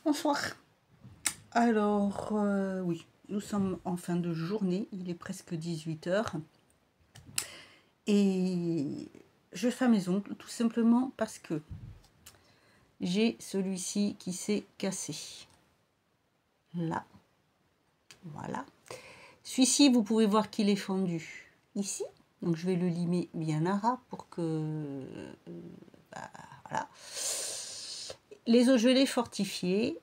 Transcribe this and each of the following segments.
Bonsoir. Alors, oui, nous sommes en fin de journée, il est presque 18 h. Et je fais mes ongles tout simplement parce que j'ai celui-ci qui s'est cassé. Là, voilà. Celui-ci, vous pouvez voir qu'il est fendu ici. Donc je vais le limer bien à ras pour que... voilà. Les os, je l'ai fortifié.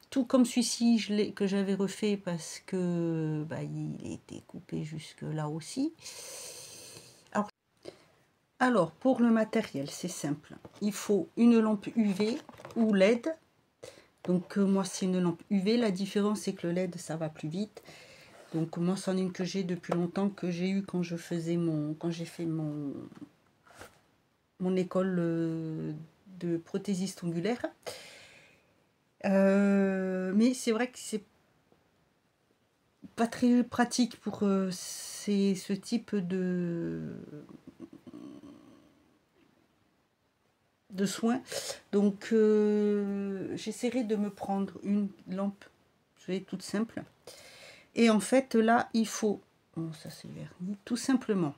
Tout comme celui-ci que j'avais refait parce que il était coupé jusque là aussi. Alors pour le matériel, c'est simple. Il faut une lampe UV ou LED. Donc moi c'est une lampe UV. La différence c'est que le LED ça va plus vite. Donc moi c'en est une que j'ai depuis longtemps, que j'ai eu quand j'ai fait mon école de prothésiste ongulaire. Mais c'est vrai que c'est pas très pratique pour ce type de soins. Donc j'essaierai de me prendre une lampe, je vais toute simple. Et en fait là il faut, bon, ça c'est verni, tout simplement.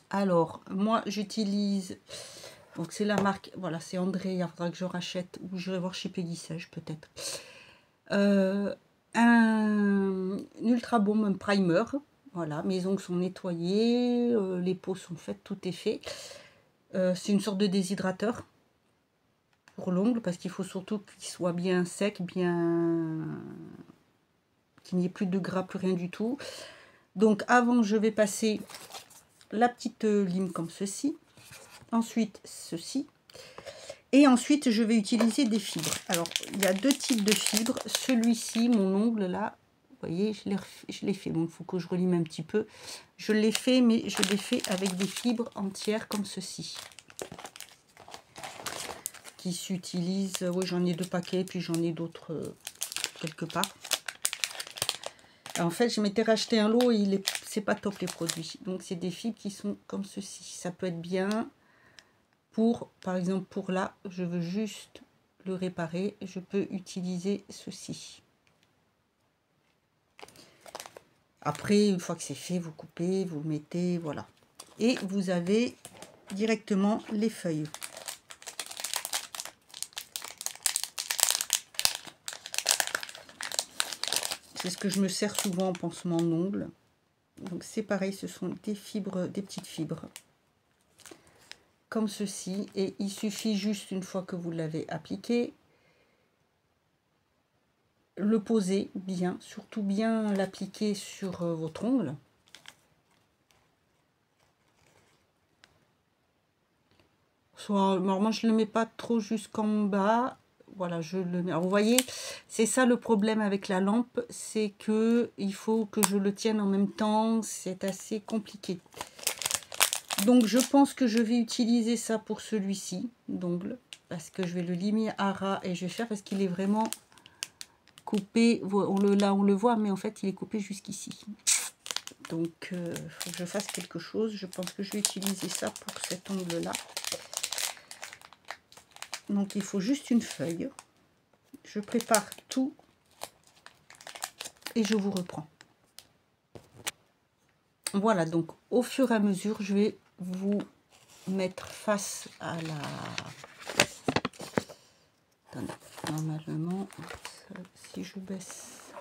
Alors moi j'utilise, donc c'est la marque, voilà, c'est André, il faudra que je rachète, ou je vais voir chez Peggy Sage peut-être. Un Ultra Bomb Primer. Voilà, mes ongles sont nettoyés, les peaux sont faites, tout est fait. C'est une sorte de déshydrateur pour l'ongle, parce qu'il faut surtout qu'il soit bien sec, bien, qu'il n'y ait plus de gras, plus rien du tout. Donc avant, je vais passer la petite lime comme ceci. Ensuite, ceci. Et ensuite, je vais utiliser des fibres. Alors, il y a deux types de fibres. Celui-ci, mon ongle là, vous voyez, je l'ai fait. Bon, il faut que je relime un petit peu. Je l'ai fait, mais je l'ai fait avec des fibres entières comme ceci. Qui s'utilisent. Oui, j'en ai 2 paquets, puis j'en ai d'autres quelque part. Alors, en fait, je m'étais racheté un lot et c'est pas top les produits. Donc, c'est des fibres qui sont comme ceci. Ça peut être bien pour, par exemple, pour là, je veux juste le réparer. Je peux utiliser ceci. Après, une fois que c'est fait, vous coupez, vous mettez, voilà. Et vous avez directement les feuilles. C'est ce que je me sers souvent en pansement d'ongles. Donc c'est pareil, ce sont des fibres, des petites fibres. Comme ceci. Et il suffit juste, une fois que vous l'avez appliqué, le poser bien, surtout bien l'appliquer sur votre ongle. Normalement, je ne le mets pas trop jusqu'en bas. Voilà, je le mets. Alors, vous voyez, c'est ça le problème avec la lampe, c'est que il faut que je le tienne en même temps. C'est assez compliqué. Donc, je pense que je vais utiliser ça pour celui-ci d'ongle, parce que je vais le limer à ras et je vais faire parce qu'il est vraiment coupé. Là, on le voit, mais en fait, il est coupé jusqu'ici. Donc, il faut que je fasse quelque chose. Je pense que je vais utiliser ça pour cet ongle-là. Donc il faut juste une feuille. Je prépare tout et je vous reprends. Voilà, donc au fur et à mesure, je vais vous mettre face à la... Attendez, normalement, ça, si je baisse,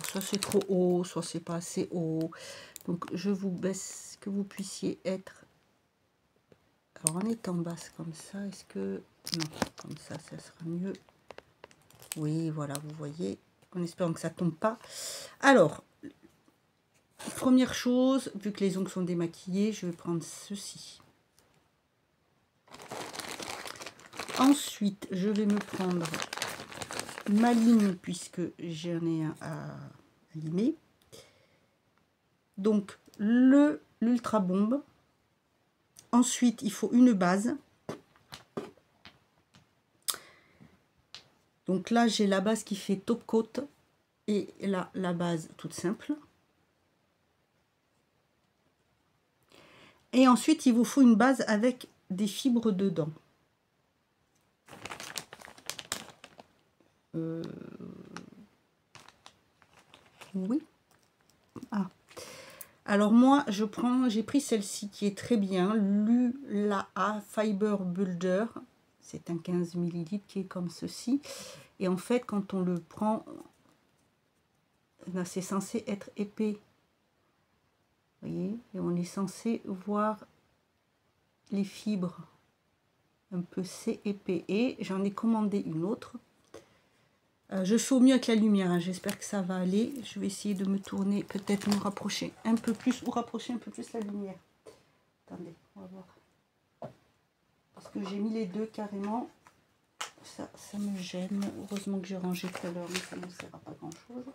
soit c'est trop haut, soit c'est pas assez haut. Donc je vous baisse, que vous puissiez être... Alors en étant basse comme ça, est-ce que... Non, comme ça sera mieux. Oui, voilà, vous voyez, en espérant que ça tombe pas. Alors, première chose, vu que les ongles sont démaquillés, je vais prendre ceci. Ensuite, je vais me prendre ma lime, puisque j'en ai un à limer. Donc, l'Ultra Bomb. Ensuite, il faut une base. Donc là, j'ai la base qui fait top coat et là, la base toute simple. Et ensuite, il vous faut une base avec des fibres dedans. Oui. Ah. Alors moi, j'ai pris celle-ci qui est très bien, l'ULA Fiber Builder. C'est un 15 ml qui est comme ceci. Et en fait, quand on le prend, c'est censé être épais. Vous voyez, et on est censé voir les fibres un peu, c'est épais. Et j'en ai commandé une autre. Je fais au mieux avec la lumière, hein. J'espère que ça va aller. Je vais essayer de me tourner, peut-être me rapprocher un peu plus, ou rapprocher un peu plus la lumière. Attendez, on va voir. Parce que j'ai mis les deux carrément. Ça me gêne. Heureusement que j'ai rangé tout à l'heure, mais ça ne sert à pas grand-chose.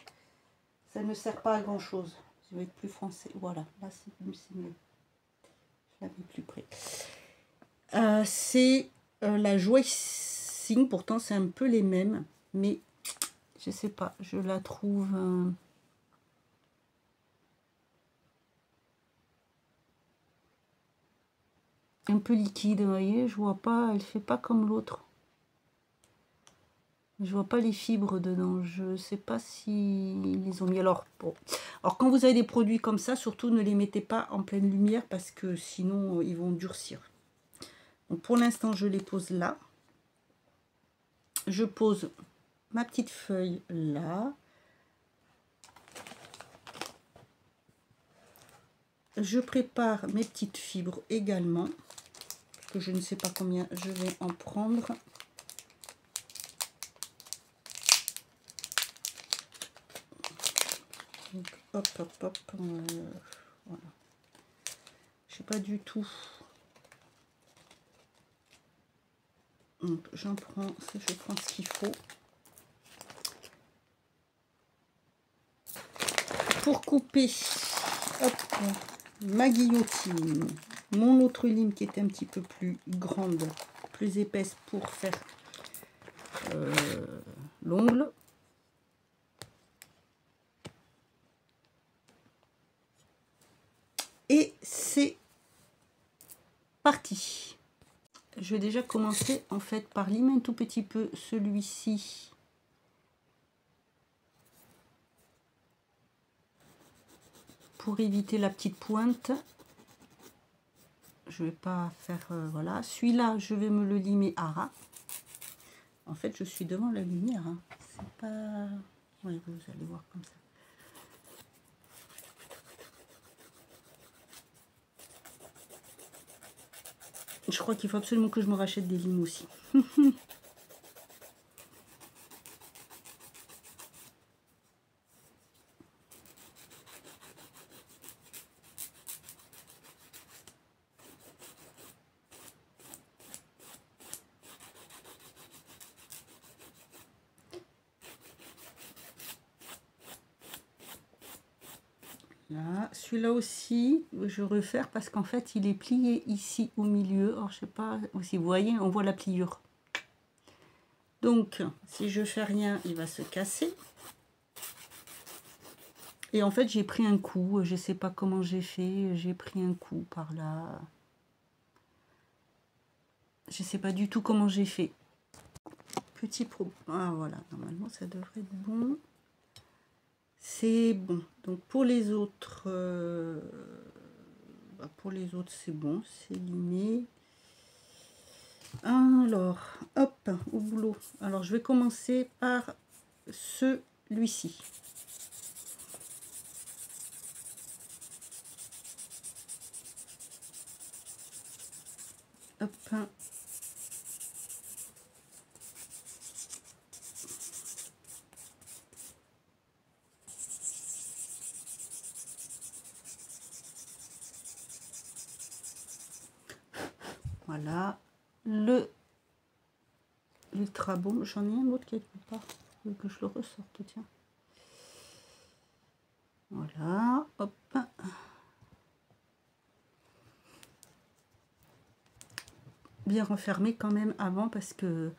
Ça ne sert pas à grand-chose. Je vais être plus français. Voilà, là c'est mieux. Je la mets plus près. C'est la Joycing. Pourtant, c'est un peu les mêmes. Mais je sais pas, je la trouve... un peu liquide, vous voyez, je vois pas, elle fait pas comme l'autre. Je vois pas les fibres dedans, je sais pas si ils les ont mis. Alors, bon. Alors quand vous avez des produits comme ça, surtout ne les mettez pas en pleine lumière parce que sinon ils vont durcir. Donc pour l'instant, je les pose là. Je pose ma petite feuille là. Je prépare mes petites fibres également, que je ne sais pas combien je vais en prendre. Donc, hop, hop, hop. Voilà. Je sais pas du tout. Donc, je prends ce qu'il faut. Pour couper, hop, ma guillotine, mon autre lime qui est un petit peu plus grande, plus épaisse pour faire l'ongle. Et c'est parti. Je vais déjà commencer en fait par limer un tout petit peu celui-ci. Pour éviter la petite pointe. Je vais pas faire... voilà. Celui-là, je vais me le limer à ras. En fait, je suis devant la lumière. Hein. C'est pas... Oui, vous allez voir comme ça. Je crois qu'il faut absolument que je me rachète des limes aussi. Là, celui-là aussi, je vais refaire parce qu'en fait, il est plié ici au milieu. Alors, je sais pas si vous voyez, on voit la pliure. Donc, si je fais rien, il va se casser. Et en fait, j'ai pris un coup. Je sais pas comment j'ai fait. J'ai pris un coup par là. Je sais pas du tout comment j'ai fait. Petit problème. Ah, voilà. Normalement, ça devrait être bon. C'est bon. Donc, pour les autres... c'est bon. C'est limé. Alors, hop, au boulot. Alors, je vais commencer par celui-ci. Hop. Voilà. L'ultra bon. J'en ai un autre quelque part. Que je le ressorte, tiens. Voilà. Hop. Bien refermer quand même avant parce que...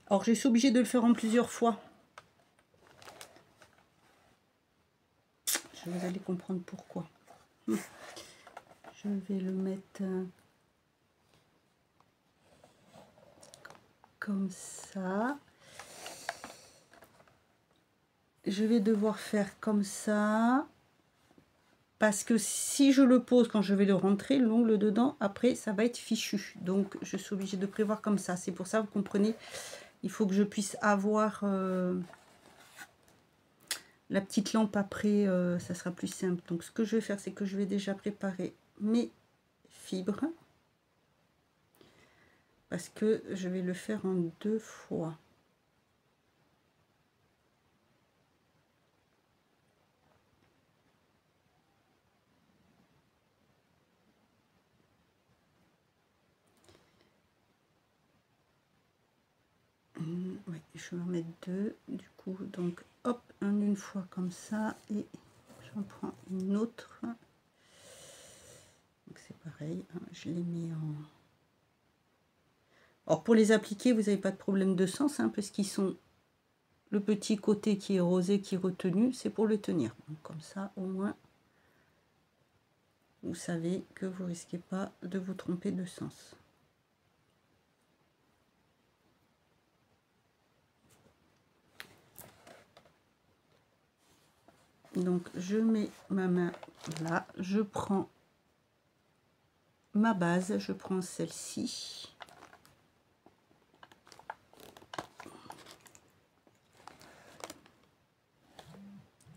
Alors, je suis obligée de le faire en plusieurs fois. Vous allez comprendre pourquoi. Je vais le mettre comme ça. Je vais devoir faire comme ça. Parce que si je le pose quand je vais le rentrer, l'ongle dedans, après, ça va être fichu. Donc, je suis obligée de prévoir comme ça. C'est pour ça, vous comprenez, il faut que je puisse avoir la petite lampe après. Ça sera plus simple. Donc, ce que je vais faire, c'est que je vais déjà préparer mes fibres. Parce que je vais le faire en 2 fois. Oui, je vais en mettre 2 du coup, donc hop, une fois comme ça, et j'en prends une autre. Donc c'est pareil, hein, je les mets en... Alors pour les appliquer, vous n'avez pas de problème de sens, hein, parce qu'ils sont... Le petit côté qui est rosé, qui est retenu, c'est pour le tenir. Donc comme ça, au moins, vous savez que vous risquez pas de vous tromper de sens. Donc je mets ma main là, je prends ma base, je prends celle-ci.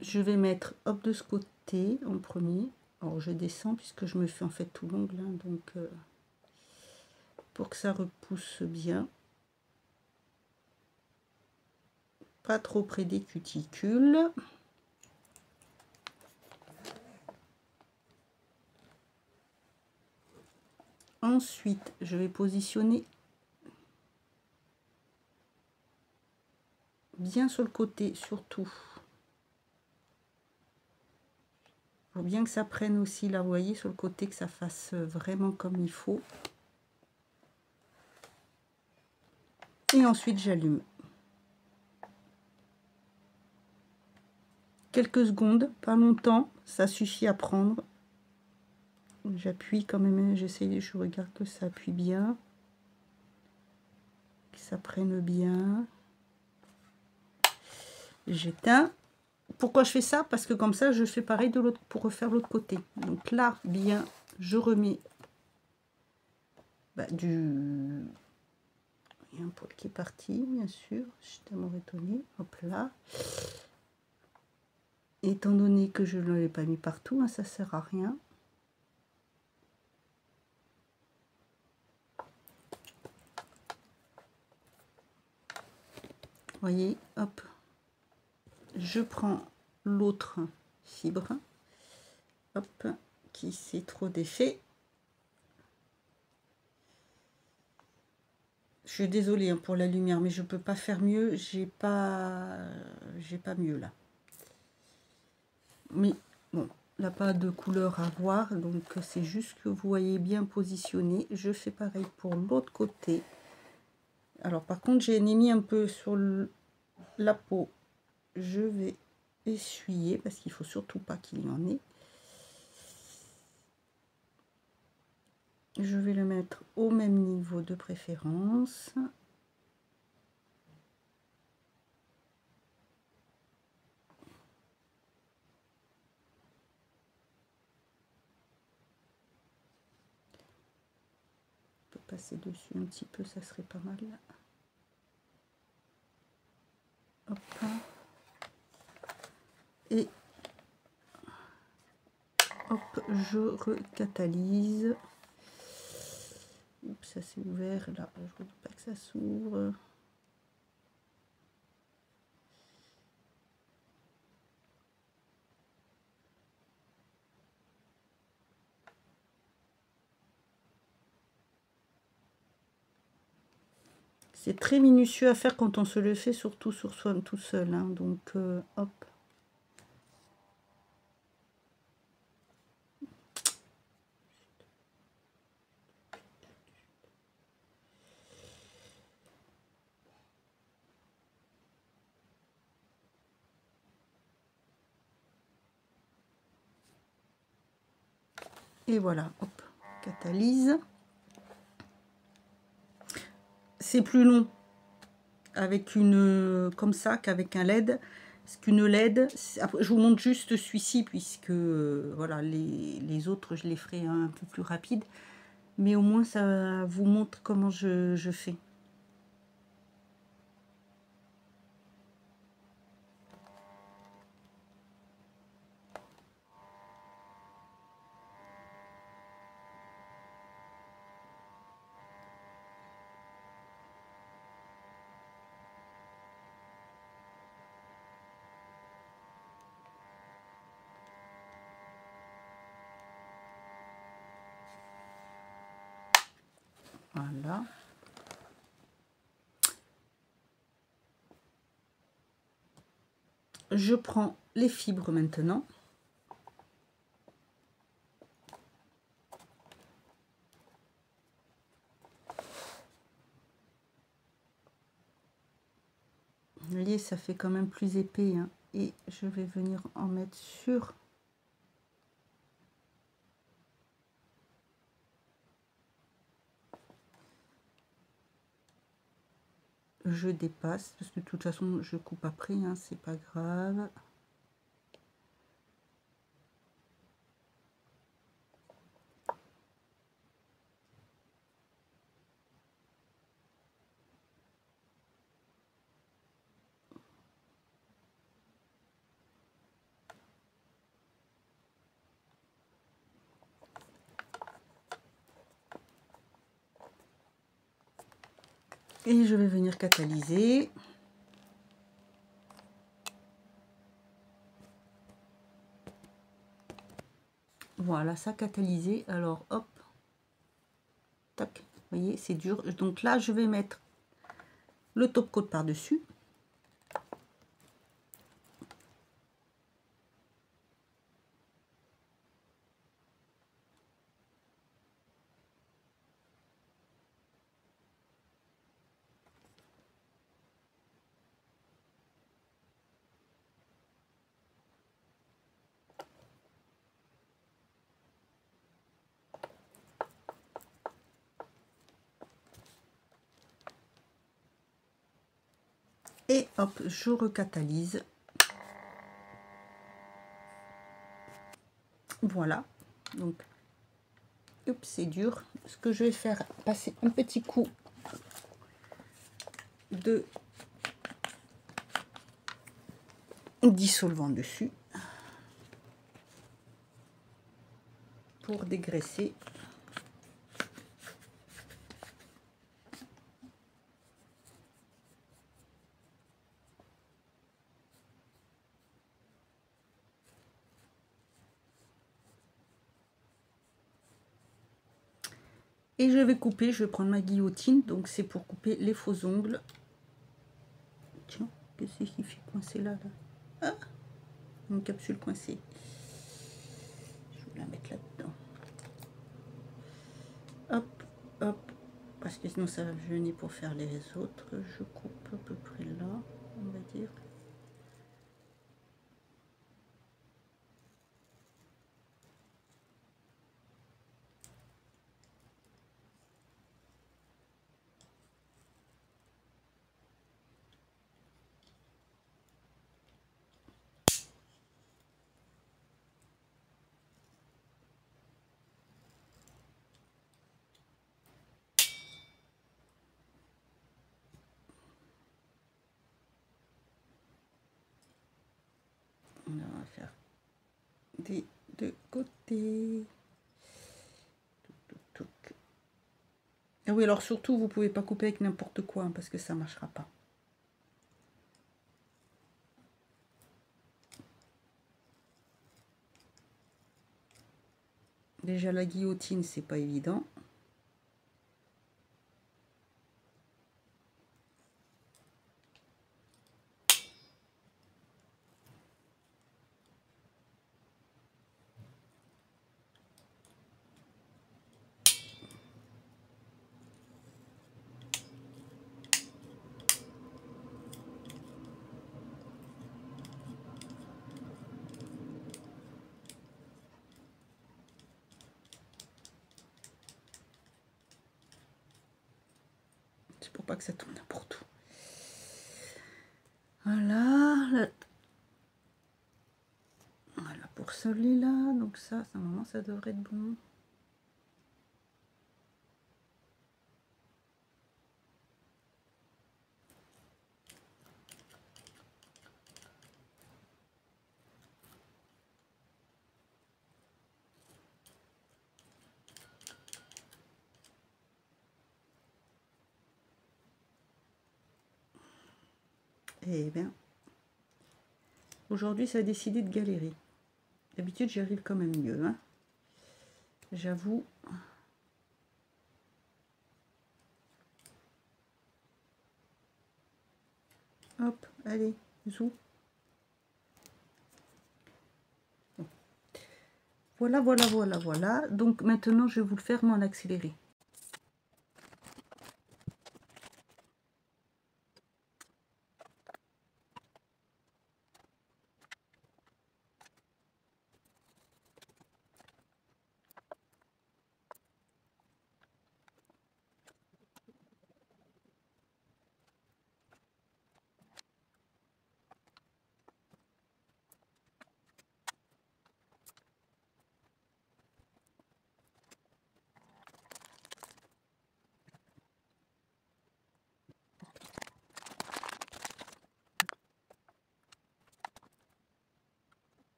Je vais mettre hop de ce côté en premier. Alors je descends puisque je me fais en fait tout l'ongle, hein, donc pour que ça repousse bien. Pas trop près des cuticules. Ensuite, je vais positionner bien sur le côté, surtout. Il faut bien que ça prenne aussi, là, vous voyez, sur le côté, que ça fasse vraiment comme il faut. Et ensuite, j'allume. Quelques secondes, pas longtemps, ça suffit à prendre. J'appuie quand même, j'essaie, je regarde que ça appuie bien. Que ça prenne bien. J'éteins. Pourquoi je fais ça? Parce que comme ça, je fais pareil de l'autre pour refaire l'autre côté. Donc là, bien, je remets du... Il y a un poil qui est parti, bien sûr. Je suis tellement étonnée. Hop là. Étant donné que je ne l'avais pas mis partout, hein, ça ne sert à rien. Vous voyez, hop. Je prends l'autre fibre. Hop, qui s'est trop défait. Je suis désolée hein, pour la lumière, mais je peux pas faire mieux. J'ai pas mieux là. Mais bon, là pas de couleur à voir, donc c'est juste que vous voyez bien positionné. Je fais pareil pour l'autre côté. Alors par contre, j'ai mis un peu sur la peau. Je vais essuyer parce qu'il faut surtout pas qu'il y en ait. Je vais le mettre au même niveau de préférence. On peut passer dessus un petit peu, ça serait pas mal. Hop. Et hop, je recatalyse. Oups, ça s'est ouvert là, je ne veux pas que ça s'ouvre. C'est très minutieux à faire quand on se le fait, surtout sur soi tout seul. Hein, donc, hop. Et voilà, hop, catalyse. C'est plus long avec une comme ça qu'avec un LED. Parce qu'une LED, après, je vous montre juste celui-ci puisque voilà, les autres je les ferai un peu plus rapide, mais au moins ça vous montre comment je fais. Voilà. Je prends les fibres maintenant. Vous voyez, ça fait quand même plus épais, hein. Et je vais venir en mettre sur je dépasse parce que de toute façon je coupe après, hein, c'est pas grave. Et je vais venir catalyser. Voilà, ça catalysé. Alors hop, tac, vous voyez, c'est dur. Donc là, je vais mettre le top coat par-dessus. Et hop, je recatalyse. Voilà. Donc, oups, c'est dur. Ce que je vais faire, passer un petit coup de dissolvant dessus pour dégraisser. Et je vais couper, je vais prendre ma guillotine, donc c'est pour couper les faux ongles. Tiens, qu'est-ce qui fait coincer là, Ah, une capsule coincée. Je vais la mettre là-dedans. Hop, hop, parce que sinon ça va me gêner pour faire les autres. Je coupe à peu près là, on va dire. On va faire des deux côtés. Ah oui, alors surtout, vous pouvez pas couper avec n'importe quoi, hein, parce que ça marchera pas. Déjà, la guillotine, c'est pas évident. C'est pour pas que ça tourne n'importe où. Voilà. Voilà pour celui-là. Donc ça, normalement, ça devrait être bon. Eh bien, aujourd'hui, ça a décidé de galérer. D'habitude, j'y arrive quand même mieux, hein. J'avoue. Hop, allez, zou. Voilà, voilà, voilà, voilà. Donc maintenant, je vais vous le faire, mais en accéléré.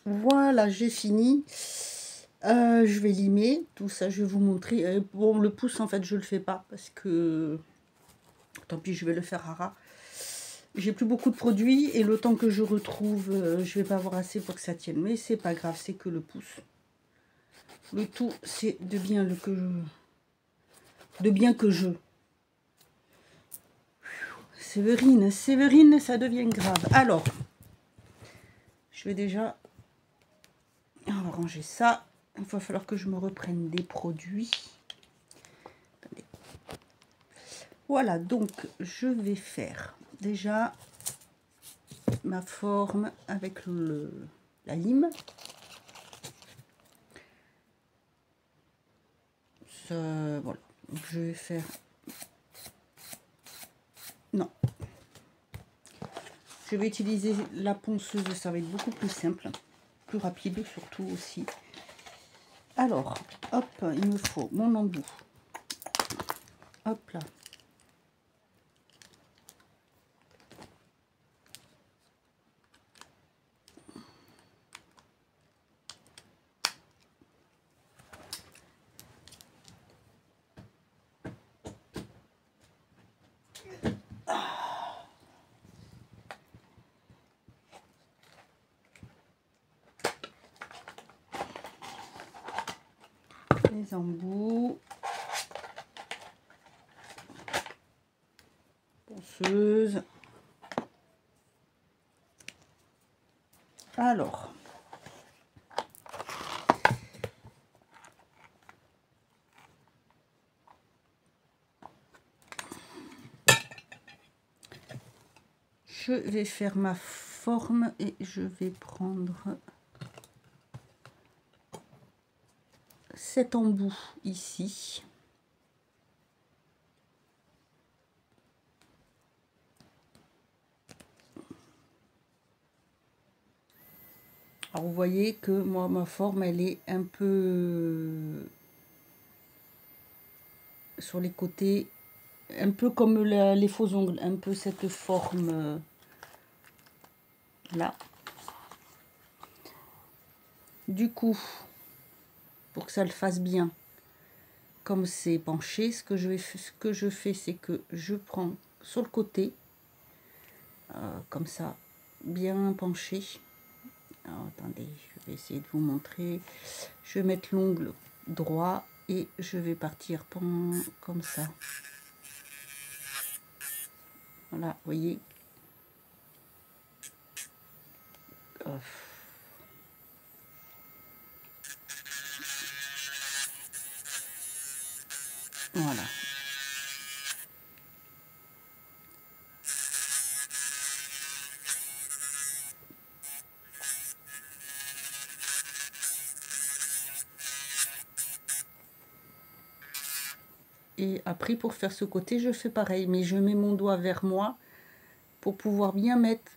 Voilà, j'ai fini. Je vais limer tout ça, je vais vous montrer. Bon, le pouce, en fait, je le fais pas parce que tant pis, je vais le faire à ras. J'ai plus beaucoup de produits et le temps que je retrouve, je vais pas avoir assez pour que ça tienne. Mais c'est pas grave, c'est que le pouce. Le tout, c'est de bien que je. Séverine, Séverine, ça devient grave. Alors, je vais déjà. On va ranger ça. Il va falloir que je me reprenne des produits. Attendez. Voilà, donc je vais faire déjà ma forme avec la lime. Ça, voilà, donc je vais faire... Non. Je vais utiliser la ponceuse, ça va être beaucoup plus simple, plus rapide surtout aussi. Alors, hop, il me faut mon embout. Hop là. Les embouts. Ponceuse. Alors. Je vais faire ma forme et je vais prendre cet embout ici. Alors vous voyez que moi ma forme elle est un peu sur les côtés, un peu comme les faux ongles, un peu cette forme là. Du coup, pour que ça le fasse bien, comme c'est penché, ce que je fais, c'est que je prends sur le côté, comme ça, bien penché. Alors, attendez, je vais essayer de vous montrer. Je vais mettre l'ongle droit et je vais partir comme ça. Voilà, vous voyez. Voilà. Et après, pour faire ce côté, je fais pareil. Mais je mets mon doigt vers moi pour pouvoir bien mettre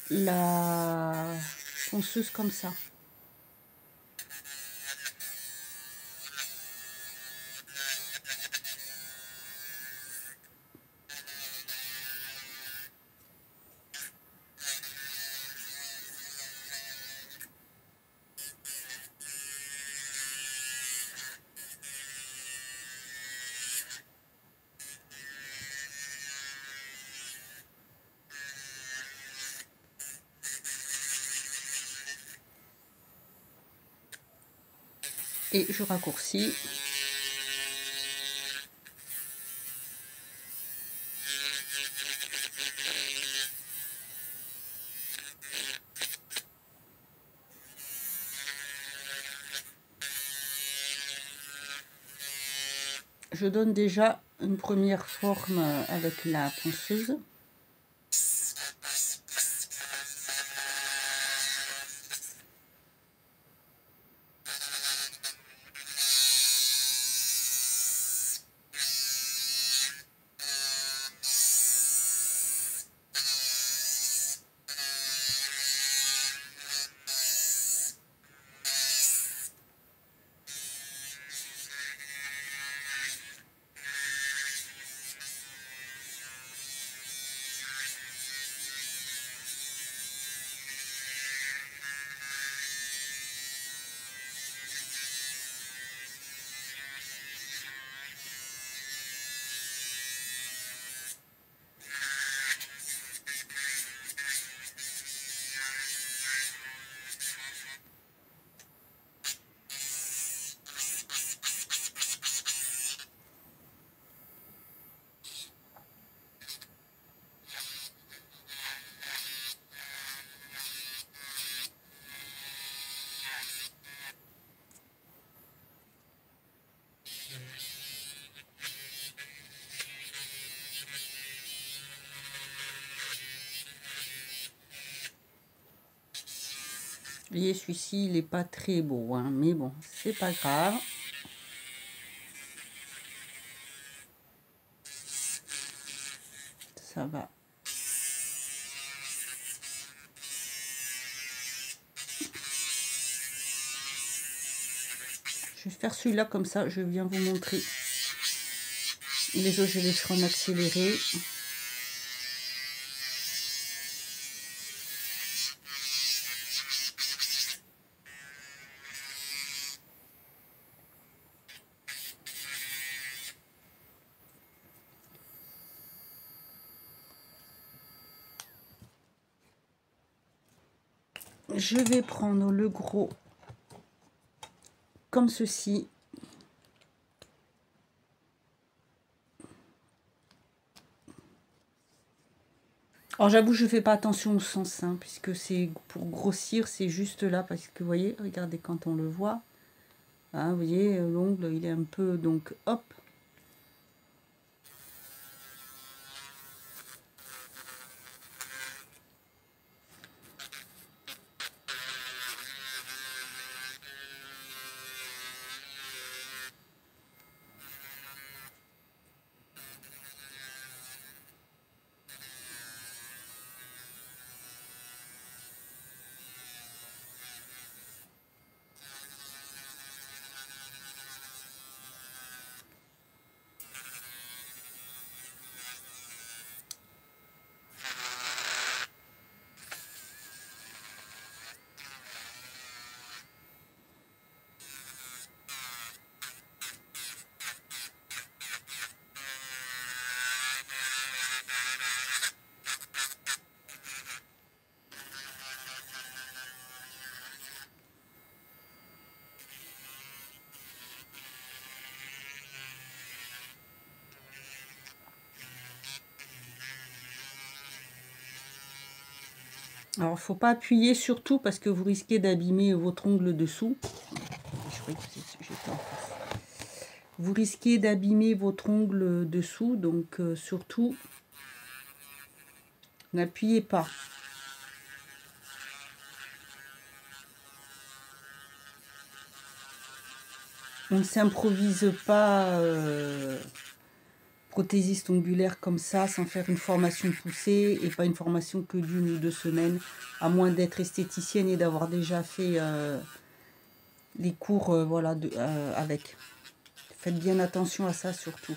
la ponceuse comme ça. Et je raccourcis. Je donne déjà une première forme avec la ponceuse. Vous voyez, celui-ci, il n'est pas très beau, hein, mais bon, c'est pas grave. Ça va. Je vais faire celui-là comme ça, je viens vous montrer. Les autres, je les ferai en accéléré. Je vais prendre le gros comme ceci. Alors j'avoue, je fais pas attention au sens, hein, puisque c'est pour grossir, c'est juste là, parce que vous voyez, regardez quand on le voit. Hein, vous voyez, l'ongle, il est un peu, donc hop. Alors, faut pas appuyer surtout parce que vous risquez d'abîmer votre ongle dessous. Vous risquez d'abîmer votre ongle dessous, donc surtout, n'appuyez pas. On ne s'improvise pas prothésiste ongulaire comme ça, sans faire une formation poussée et pas une formation que d'1 ou 2 semaines, à moins d'être esthéticienne et d'avoir déjà fait les cours voilà, avec. Faites bien attention à ça surtout.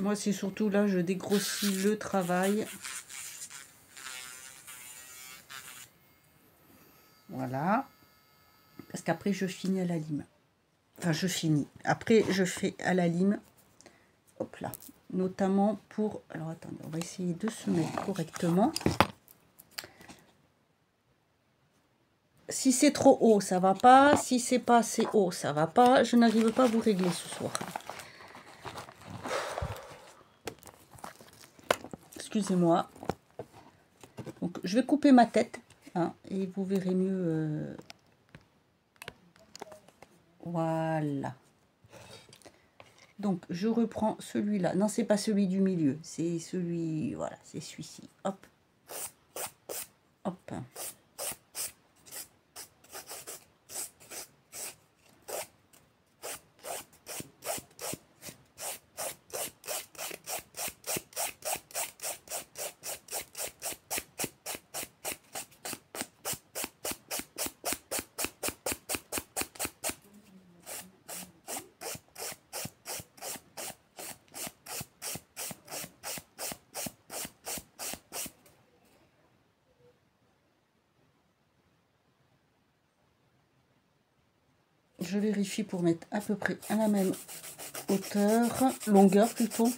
Moi, c'est surtout là, je dégrossis le travail. Voilà. Parce qu'après, je finis à la lime. Enfin, je finis. Après, je fais à la lime. Hop là. Notamment pour... Alors, attendez, on va essayer de se mettre correctement. Si c'est trop haut, ça va pas. Si c'est pas assez haut, ça va pas. Je n'arrive pas à vous régler ce soir. Excusez-moi. Donc, je vais couper ma tête. Hein, et vous verrez mieux. Voilà. Donc, je reprends celui-là. Non, c'est pas celui du milieu. C'est celui... Voilà, c'est celui-ci. Hop. Hop. Je vérifie pour mettre à peu près à la même longueur plutôt.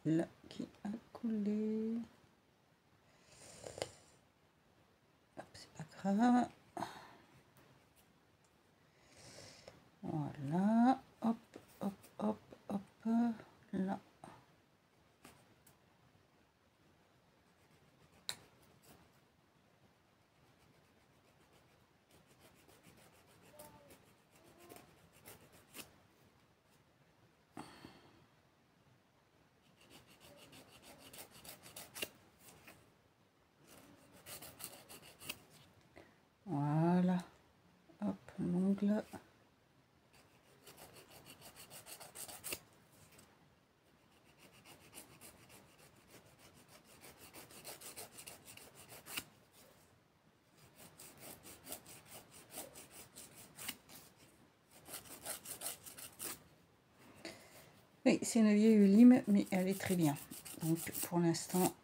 Là qui a coulé. C'est pas grave. Voilà. Hop, hop, hop, hop. Là. Voilà. Hop, l'ongle. Oui, c'est une vieille lime, mais elle est très bien. Donc, pour l'instant...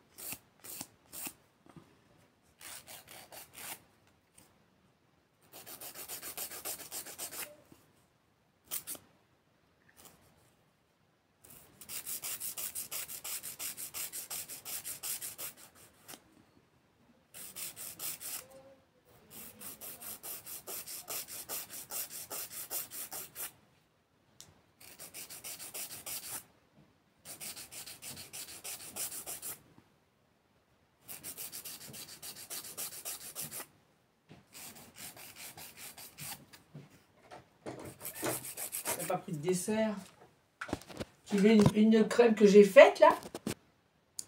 Pas pris de dessert. Tu veux une crème que j'ai faite là?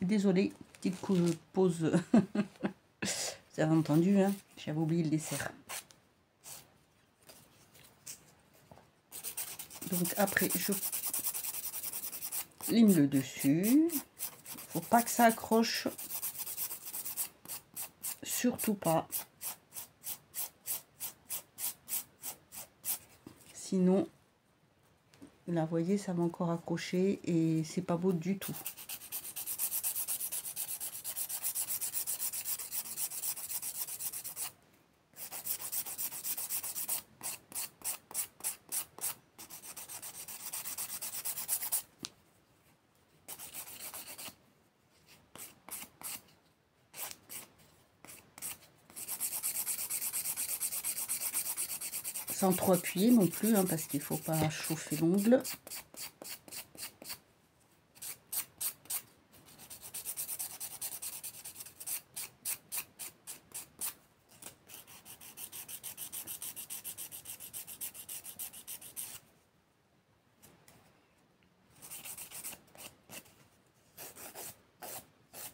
Désolée, petite pause. Vous avez entendu, hein? J'avais oublié le dessert. Donc après, je lime le dessus. Faut pas que ça accroche. Surtout pas. Sinon, là, vous voyez, ça va encore accrocher et c'est pas beau du tout. Sans trop appuyer non plus, hein, parce qu'il ne faut pas chauffer l'ongle.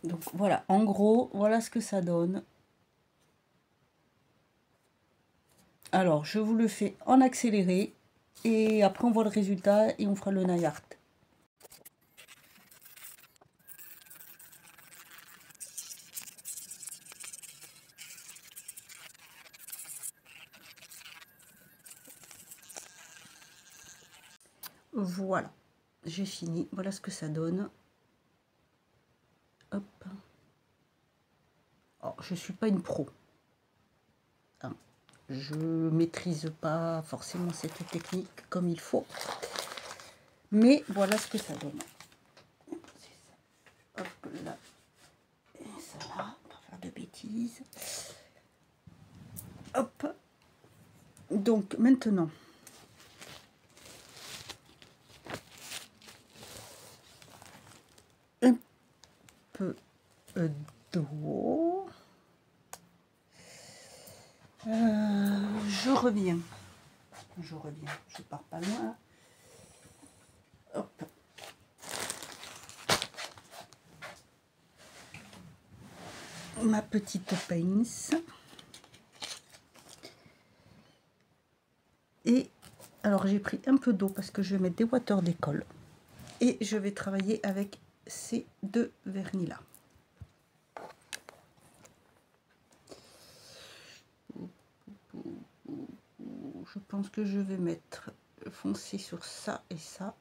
Donc voilà, en gros, voilà ce que ça donne. Alors, je vous le fais en accéléré et après on voit le résultat et on fera le nail art. Voilà, j'ai fini. Voilà ce que ça donne. Hop. Alors, je suis pas une pro. Hein. Je maîtrise pas forcément cette technique comme il faut. Mais voilà ce que ça donne. Hop là. Et ça là, pas faire de bêtises. Hop. Donc maintenant, un peu d'eau. Je reviens. Je pars pas loin. Hop. Ma petite pince. Et alors j'ai pris un peu d'eau parce que je vais mettre des water d'école. Et je vais travailler avec ces deux vernis là. Je pense que je vais mettre foncé sur ça et ça.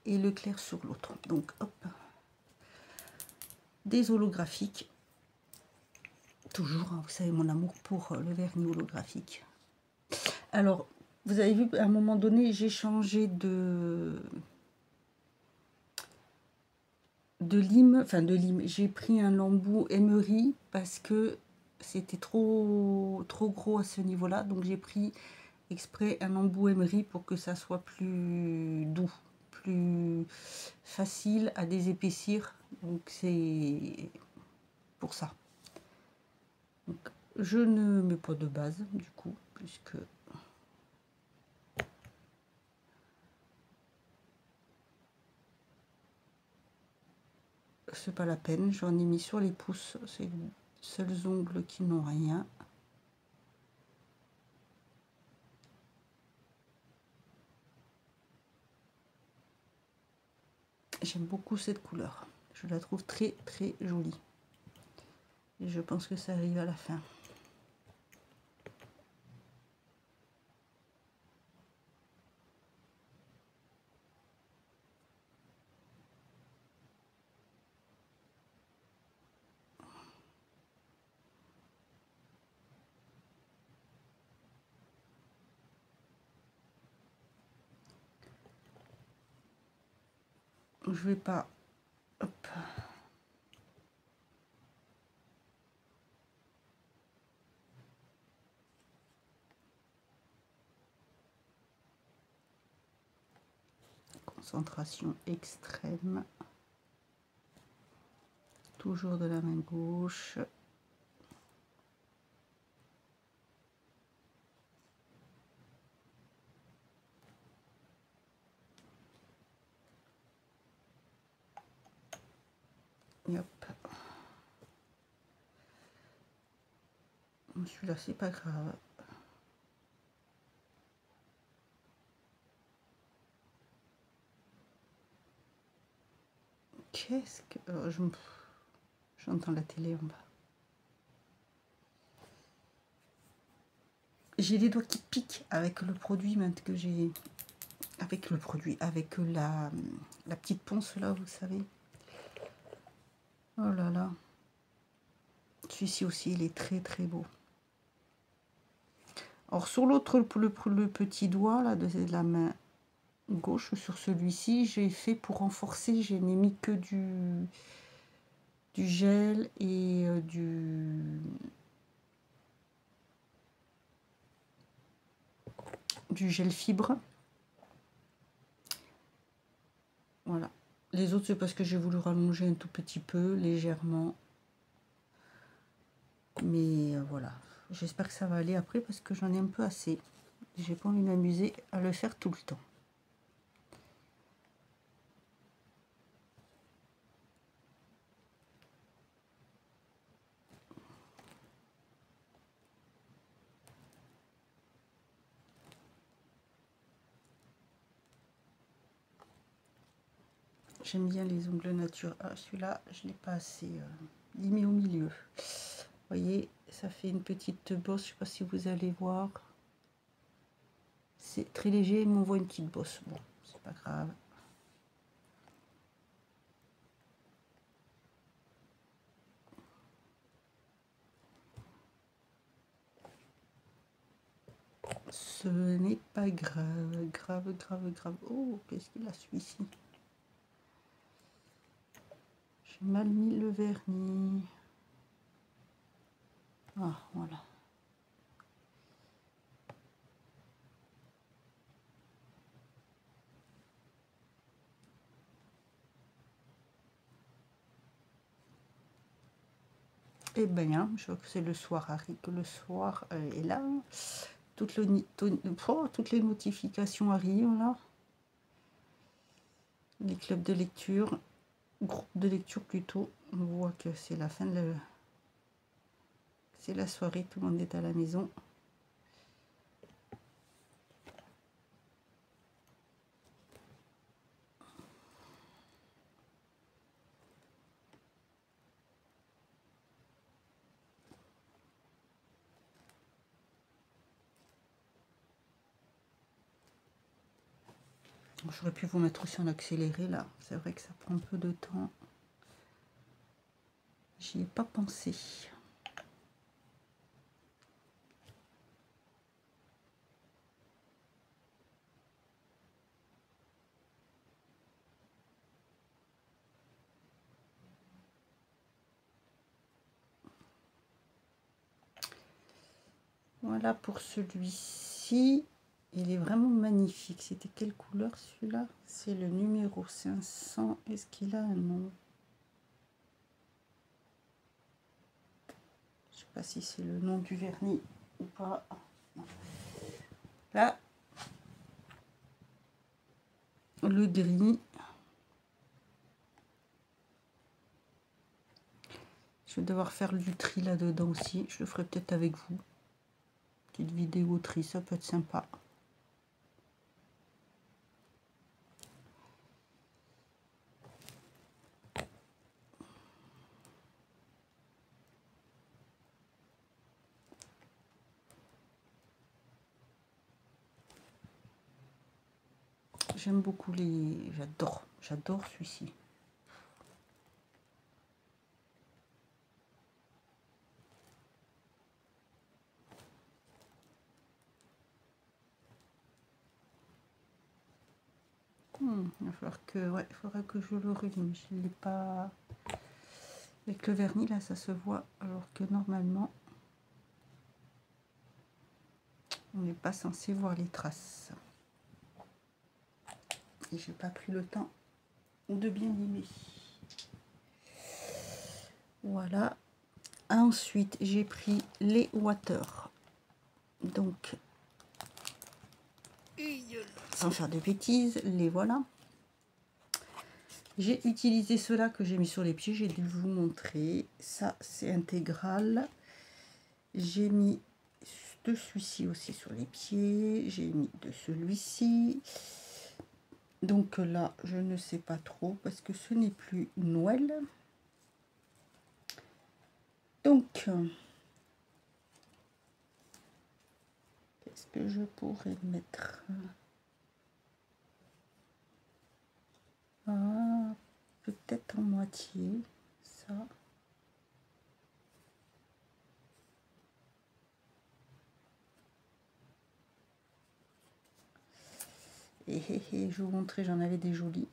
Et le clair sur l'autre. Donc hop. Des holographiques. Toujours, hein, vous savez mon amour pour le vernis holographique. Alors, vous avez vu, à un moment donné, j'ai changé de lime. Enfin, de lime. J'ai pris un embout émery parce que c'était trop gros à ce niveau-là. Donc, j'ai pris exprès un embout émery pour que ça soit plus doux, plus facile à désépaissir. Donc, c'est pour ça. Donc, je ne mets pas de base, du coup, puisque... c'est pas la peine, j'en ai mis sur les pouces, c'est les seuls ongles qui n'ont rien. J'aime beaucoup cette couleur, je la trouve très très jolie. Et je pense que ça arrive à la fin. Je vais pas... Hop. Concentration extrême. Toujours de la main gauche. Et hop. Celui-là, c'est pas grave. Qu'est-ce que... j'entends la télé en bas. J'ai les doigts qui piquent avec le produit maintenant que j'ai... Avec le produit, avec la petite ponce là, vous savez. Oh là là. Celui-ci aussi, il est très très beau. Alors sur l'autre, le petit doigt là de la main gauche, sur celui-ci, j'ai fait pour renforcer, je n'ai mis que du gel et du gel fibre. Voilà. Les autres, c'est parce que j'ai voulu rallonger un tout petit peu, légèrement. Mais voilà. J'espère que ça va aller après parce que j'en ai un peu assez. J'ai pas envie de m'amuser à le faire tout le temps. J'aime bien les ongles nature. Ah, celui-là, je l'ai pas assez. Il met au milieu. Vous voyez, ça fait une petite bosse. Je sais pas si vous allez voir. C'est très léger, il m'envoie une petite bosse. Bon, c'est pas grave. Ce n'est pas grave, grave. Oh, qu'est-ce qu'il a celui-ci? J'ai mal mis le vernis. Ah, voilà. Eh bien, je vois que c'est le soir, Harry, que le soir est là. Toutes les notifications arrivent là. Les clubs de lecture, groupe de lecture plutôt. On voit que c'est la fin de c'est la soirée, tout le monde est à la maison. J'aurais pu vous mettre aussi en accéléré là. C'est vrai que ça prend un peu de temps. J'y ai pas pensé. Voilà pour celui-ci. Il est vraiment magnifique. C'était quelle couleur celui-là? C'est le numéro 500. Est-ce qu'il a un nom? Je sais pas si c'est le nom du vernis ou pas. Là, le gris. Je vais devoir faire du tri là-dedans aussi. Je le ferai peut-être avec vous. Petite vidéo tri, ça peut être sympa. J'aime beaucoup les... J'adore celui-ci. Il va falloir que... Ouais, il faudra que je le rallume. Je ne l'ai pas... Avec le vernis, là, ça se voit. Alors que normalement, on n'est pas censé voir les traces. Et j'ai pas pris le temps de bien limer. Voilà. Ensuite, j'ai pris les water. Donc, sans faire de bêtises, les voilà. J'ai utilisé ceux-là que j'ai mis sur les pieds. J'ai dû vous montrer. Ça, c'est intégral. J'ai mis de celui-ci aussi sur les pieds. J'ai mis de celui-ci. Donc là, je ne sais pas trop parce que ce n'est plus Noël. Donc, qu'est-ce que je pourrais mettre? Ah, peut-être en moitié, ça. Et je vous montrer, j'en avais des jolis.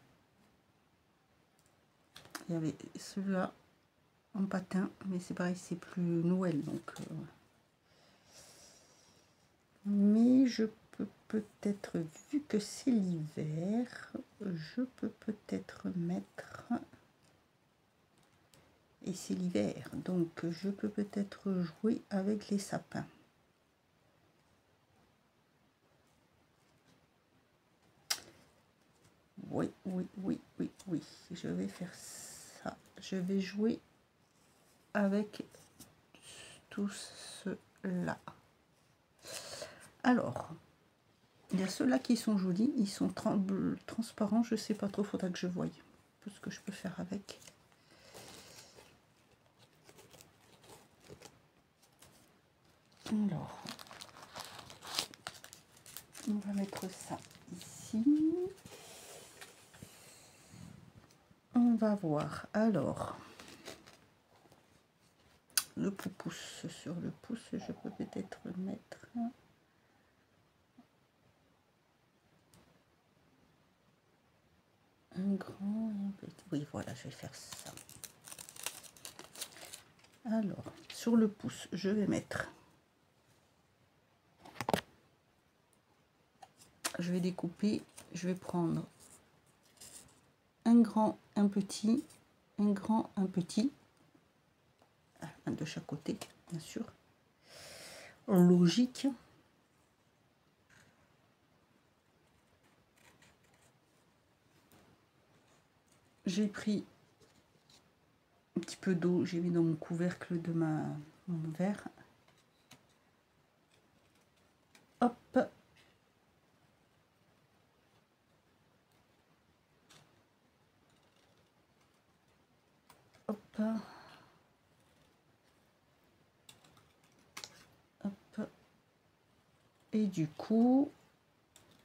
Il y avait celui-là en patin, mais c'est pareil, c'est plus Noël, donc. Mais je peux peut-être, vu que c'est l'hiver, je peux peut-être mettre. Et c'est l'hiver, donc je peux peut-être jouer avec les sapins. Oui, oui, oui, oui, oui. Je vais faire ça. Je vais jouer avec tout cela. Alors, il y a ceux-là qui sont jolis. Ils sont transparents. Je sais pas trop. Faudra que je voie tout ce que je peux faire avec. Alors, on va mettre ça ici. On va voir. Alors, le pouce sur le pouce, je peux peut-être mettre un grand et un petit. Oui, voilà, je vais faire ça. Alors, sur le pouce, je vais mettre. Je vais découper. Je vais prendre un grand, un petit, un grand, un petit. Un de chaque côté, bien sûr. Logique. J'ai pris un petit peu d'eau, j'ai mis dans mon couvercle de mon verre. Hop. Hop. Hop. Et du coup,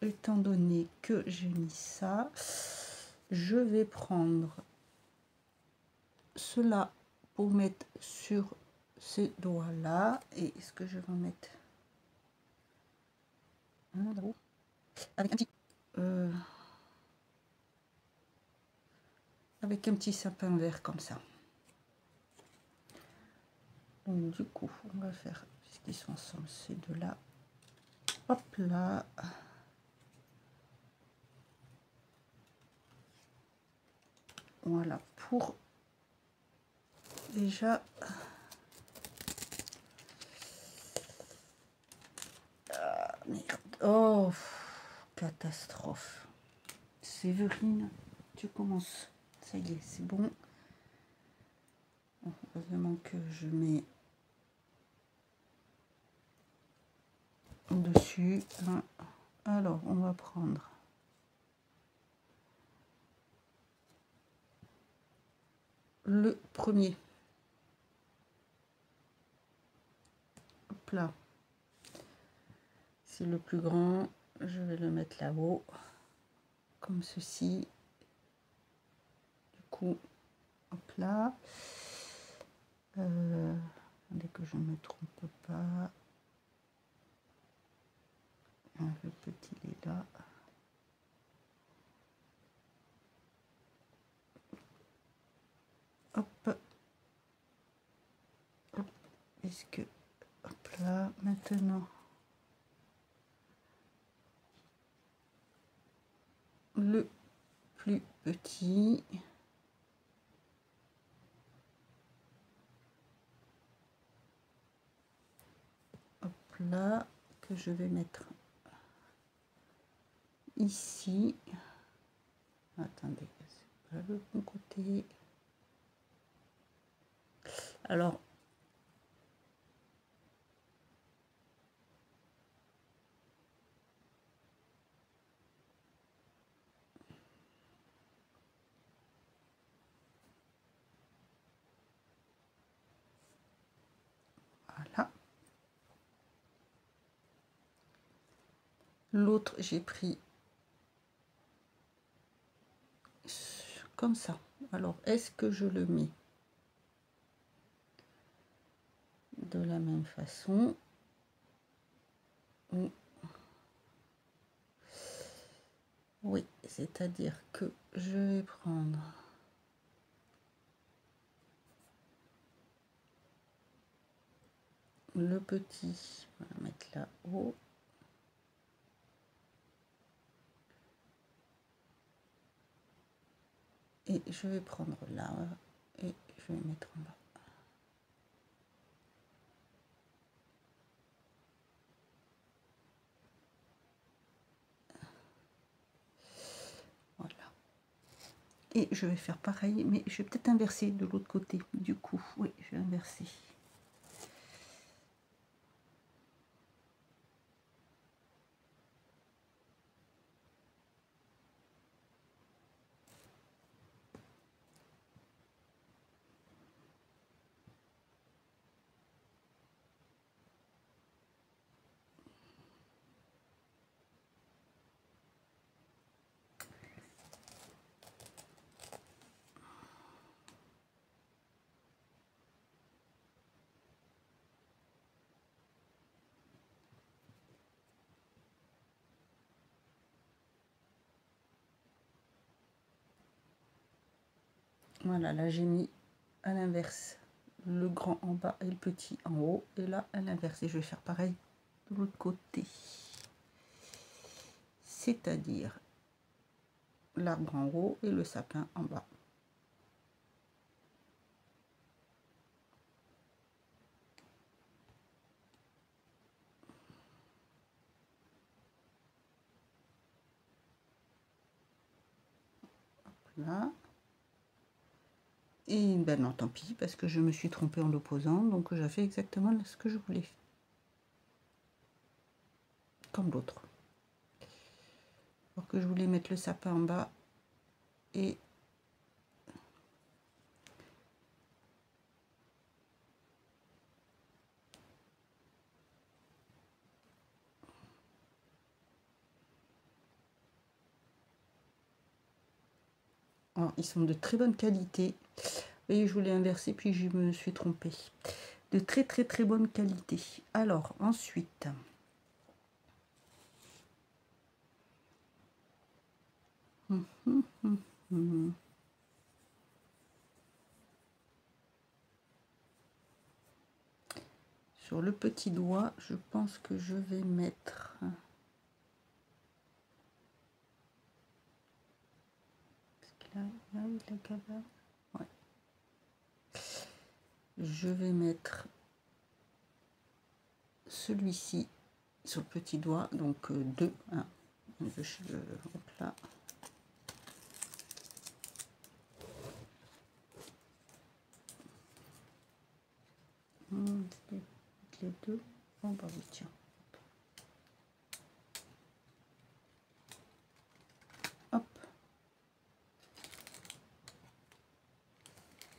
étant donné que j'ai mis ça, je vais prendre cela pour mettre sur ces doigts là. Et est-ce que je vais en mettre un là-haut avec un petit avec un petit sapin vert comme ça. Donc du coup, on va faire, puisqu'ils sont ensemble, ces deux là. Hop là. Voilà, pour déjà merde. Oh, catastrophe. Séverine, tu commences. Ça y est, c'est bon. Heureusement que je mets dessus. Alors, on va prendre le premier. Hop là. C'est le plus grand. Je vais le mettre là-haut. Comme ceci. Du coup, hop là. Dès que je ne me trompe pas. Le petit il est là. Hop. Hop. Est-ce que... Hop là. Maintenant... Le plus petit. Hop là. Que je vais mettre ici. Attendez, c'est pas le bon côté. Alors, L'autre, j'ai pris comme ça. Alors, est-ce que je le mets de la même façon? Oui, c'est-à-dire que je vais prendre le petit, on va mettre là-haut. Et je vais prendre là et je vais mettre en bas. Voilà. Et je vais faire pareil, mais je vais peut-être inverser de l'autre côté. Du coup, oui, je vais inverser. Voilà, là j'ai mis à l'inverse le grand en bas et le petit en haut. Et là, à l'inverse. Et je vais faire pareil de l'autre côté. C'est-à-dire l'arbre en haut et le sapin en bas. Là. Et ben non, tant pis, parce que je me suis trompée en l'opposant, donc j'ai fait exactement ce que je voulais. Comme l'autre. Alors que je voulais mettre le sapin en bas et alors, ils sont de très bonne qualité. Et je voulais inverser, puis je me suis trompée. De très très très bonne qualité. Alors, ensuite... Sur le petit doigt, je pense que je vais mettre... Ouais. Je vais mettre celui-ci sur le petit doigt, donc deux. Hein. Hop là. Les deux. Oh bah oui, tiens. Hop.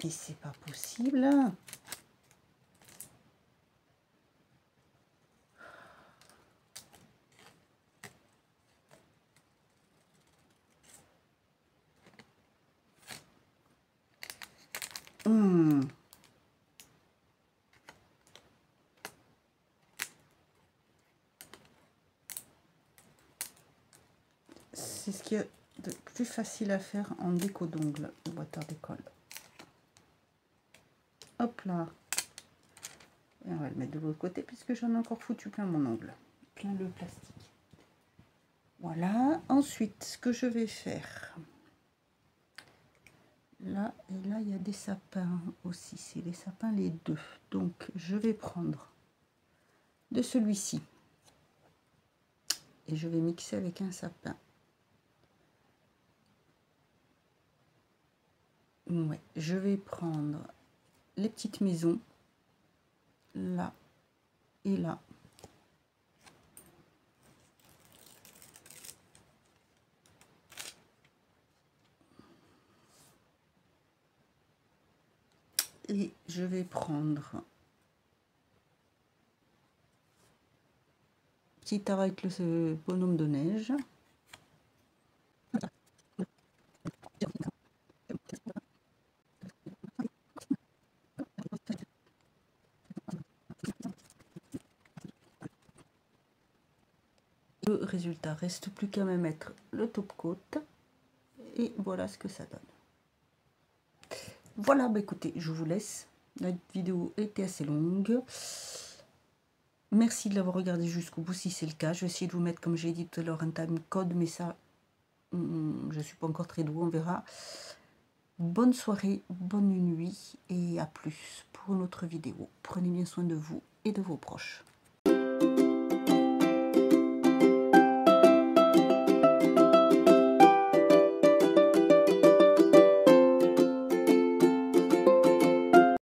Et c'est pas possible. C'est ce qui est de plus facile à faire en déco d'ongles, le boîteur d'école. Hop là. Et on va le mettre de l'autre côté puisque j'en ai encore foutu plein mon ongle. Plein le plastique. Voilà. Ensuite, ce que je vais faire... Là et là, il y a des sapins aussi. C'est les sapins les deux. Donc, je vais prendre de celui-ci. Et je vais mixer avec un sapin. Ouais, je vais prendre les petites maisons. Là et là. Et je vais prendre petit avec le bonhomme de neige. Le résultat reste plus qu'à me mettre le top coat et voilà ce que ça donne. Voilà, bah écoutez, je vous laisse. La vidéo était assez longue. Merci de l'avoir regardé jusqu'au bout si c'est le cas. Je vais essayer de vous mettre, comme j'ai dit tout à l'heure, un time code, mais ça, je ne suis pas encore très douée, on verra. Bonne soirée, bonne nuit et à plus pour une autre vidéo. Prenez bien soin de vous et de vos proches.